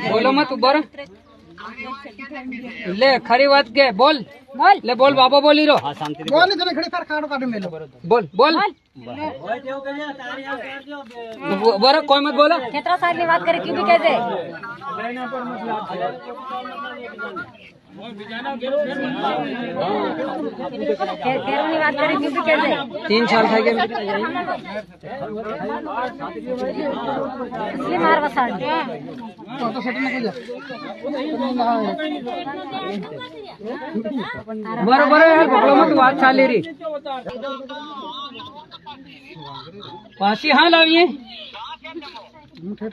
बोलो मत बर ले खरी बात के बोल बोल ले बोल बाबा बोली रो बोल तने खड़ी कर खाड़ो काढे मेलो बोल बोल बर कोई मत बोलो कितना साल की बात करे क्यों भी कहते केरोनी बात करे क्यों भी कहते 3 साल થઈ ગયા इसलिए मार बसाड़ तो सेट में जा बरोबर है पकड़ो मत बात चाली रही पासी हां लाविए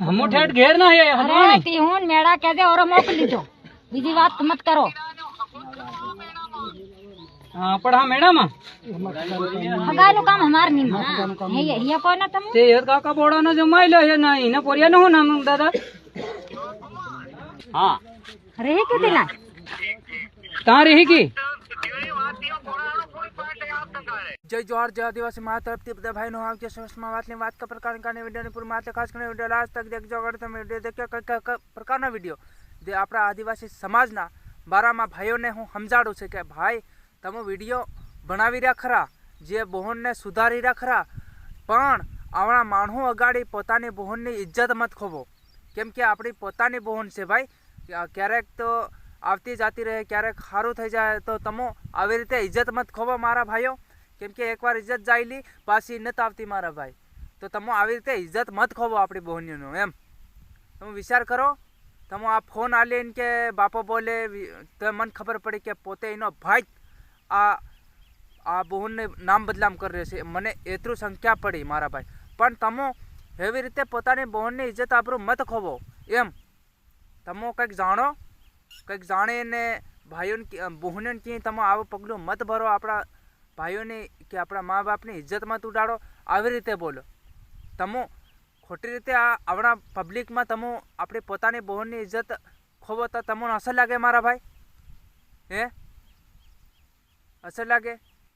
हम ठेठ घेर ना है अरे टीहून मेड़ा कहते और मोक लीजो बीजी बात मत करो हां पर हां मैडम हगालो काम हमार नहीं है ये कोई ना तुम ते यार काका बोड़ा ना जमाई लो है नहीं ना पोरिया न हो नाम दादा हां अरे के दिला ता रही की जय जोहार जय आदिवासी माँ तरफ બધા ભાઈનો આવ કે સમસ્માં વાતની વાત का प्रकार का वीडियो पूरी मात्र खास करने वीडियो लास्ट तक देखજો अगर તમે वीडियो देखो કઈ પ્રકારનો વિડિયો જે આપણા આદિવાસી સમાજના બારામાં ભાઈઓને હું સમજાડું છે કે ભાઈ તમે વિડિયો બનાવી રહ્યા ખરા જે બહોનને સુધારી રહ્યા ખરા પણ આવણા માણસો અગાડી પોતાની બહોનની ઇજ્જત મત ખોવો કેમ કે આપણી પોતાની બહોન છે ભાઈ ક્યારેક તો આવતી જાતી રહે ક્યારેક સારું થઈ જાય તો તમે આવી રીતે ઇજ્જત મત ખોવો મારા ભાઈઓ કેમ કે એકવાર ઇજ્જત જાયલી પાછી નથી આવતી મારા ભાઈ તો તમે આવી રીતે ઇજ્જત મત ખોવો આપણી બહોનીનો એમ તમે વિચાર કરો તમે આ ફોન આલીને કે બાપો બોલે તો મને ખબર પડી કે પોતે એનો ભાઈ આ બહોનને નામ બદલામ કરી રહ્યો છે મને એટલું સંખ્યા પડી મારા ભાઈ પણ તમે એવી રીતે પોતાની બહોનની ઇજ્જત આપણું મત ખોવો એમ તમે કંઈક જાણો કંઈક જાણીને ભાઈઓને બહેનોને કે તમે આવું પગલું મત ભરો આપણા ભાઈઓની કે આપણા મા બાપની ઇજ્જત મત ઉડાડો આવી રીતે બોલો તમે ખોટી રીતે આવડા પબ્લિકમાં તમે આપણી પોતાની બહેનની ઇજ્જત ખોવો તો તમને અસર લાગે મારા ભાઈ હે અસર લાગે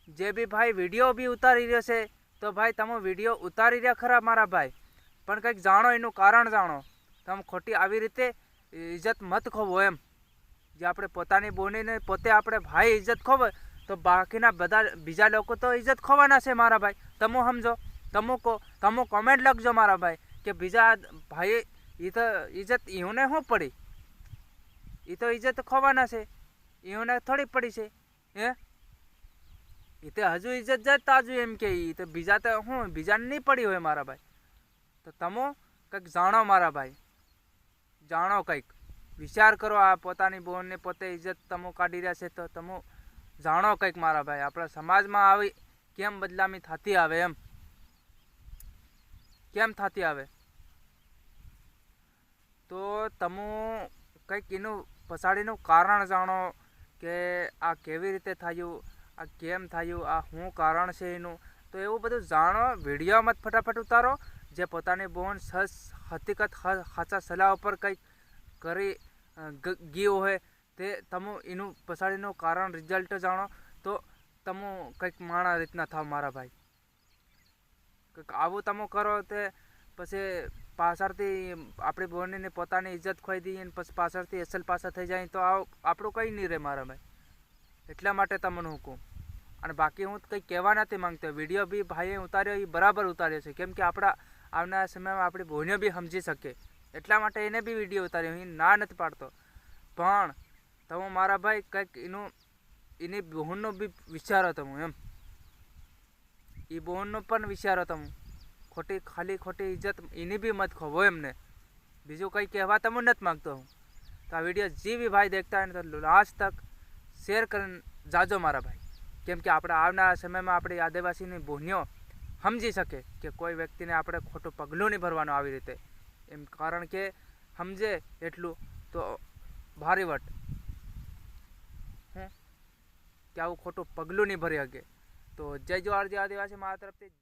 જે બી ભાઈ વિડીયો બી ઉતારી રહ્યો છે તો ભાઈ તમે વિડીયો ઉતારી રહ્યા ખરા મારા ભાઈ પણ કંઈક જાણો એનું કારણ જાણો તમે ખોટી આવી રીતે ઇજ્જત મત ખોવો એમ જે આપણે પોતાની બહેનને પોતે આપણે ભાઈ ઇજ્જત ખોવે તો બાકીના બધા બીજા લોકો તો ઇજ્જત ખોવાના છે મારા ભાઈ તમે સમજો તમે કોમેન્ટ લખજો મારા ભાઈ કે બીજા ભાઈ એ તો ઇજ્જત એઓને શું પડી એ તો ઇજ્જત ખોવાના છે એઓને થોડી પડી છે હે એ તો હજુ ઇજ્જત જાય તાજુ એમ કે એ તો બીજા તો શું બીજાને નહીં પડી હોય મારા ભાઈ તો તમે કંઈક જાણો મારા ભાઈ જાણો કંઈક વિચાર કરો આ પોતાની બહેનને પોતે ઇજ્જત તમે કાઢી રહ્યા છે તો તમે જાણો કંઈક મારા ભાઈ આપણા સમાજમાં આવી કેમ બદલામી થતી આવે એમ કેમ થતી આવે તો તમે કંઈક એનું પછાડીનું કારણ જાણો કે આ કેવી રીતે થયું આ કેમ થયું આ શું કારણ છે એનું તો એવું બધું જાણો વિડીયો મત ફટાફટ ઉતારો જે પોતાની બહેન હકીકત સાચા સલાહ ઉપર કંઈક કરી ગયો હોય તે તમે એનું પછાડીનું કારણ રિઝલ્ટ જાણો તો તમે કંઈક માણા રીતના થાવ મારા ભાઈ કંઈક આવું તમે કરો તે પછી પાછળથી આપણી બહેનને પોતાની ઇજ્જત ખોઈ દઈએ ને પછી પાછળથી અસલ પાછા થઈ જાય તો આપણું કંઈ નહીં રહે મારા ભાઈ એટલા માટે તમને હું કહું અને બાકી હું કંઈ કહેવા નથી માંગતો વિડીયો બી ભાઈએ ઉતાર્યો એ બરાબર ઉતાર્યો છે કેમ કે આપણા આવનારા સમયમાં આપણી બહેનો બી સમજી શકે એટલા માટે એને બી વિડીયો ઉતાર્યો હું ના નથી પાડતો પણ તમે મારા ભાઈ કંઈક એની બહેનનો બી વિચારો તમે એમ એ બહેનનો પણ વિચારો તમે ખોટી ખાલી ખોટી ઇજ્જત એની બી મત ખોવો એમને બીજું કંઈ કહેવા તમે નથી માગતો હું તો આ વિડીયો જે બી ભાઈ देखता હોય તો લાસ્ટ तक શેર કરીને જાજો મારા ભાઈ કેમ કે આપણે આવનારા સમયમાં આપણી આદિવાસીની બહેનીઓ સમજી શકે કે કોઈ વ્યક્તિને આપણે ખોટું પગલું નહીં ભરવાનું આવી રીતે એમ કારણ કે સમજે એટલું તો ભારી વટ કે આવું ખોટું પગલું નહીં ભરી શકે તો જય જોહાર જય આદિવાસી મારા તરફથી